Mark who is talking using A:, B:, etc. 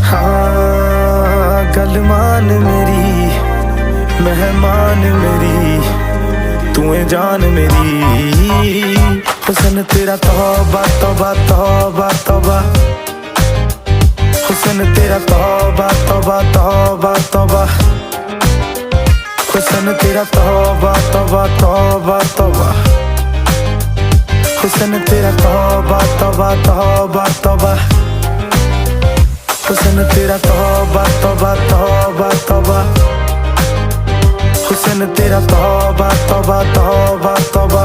A: हाँ गल मान मेरी मेहमान मेरी तू है जान मेरी। हुस्न तेरा तौबा तौबा तौबा तौबा, हुस्न तेरा तौबा तौबा तौबा तौबा, हुस्न तेरा तौबा तौबा तौबा तौबा, हुस्न तेरा तौबा तौबा तौबा तौबा, हुस्न तेरा तौबा तौबा तौबा तौबा, हुस्न तेरा तौबा तौबा तौबा तौबा।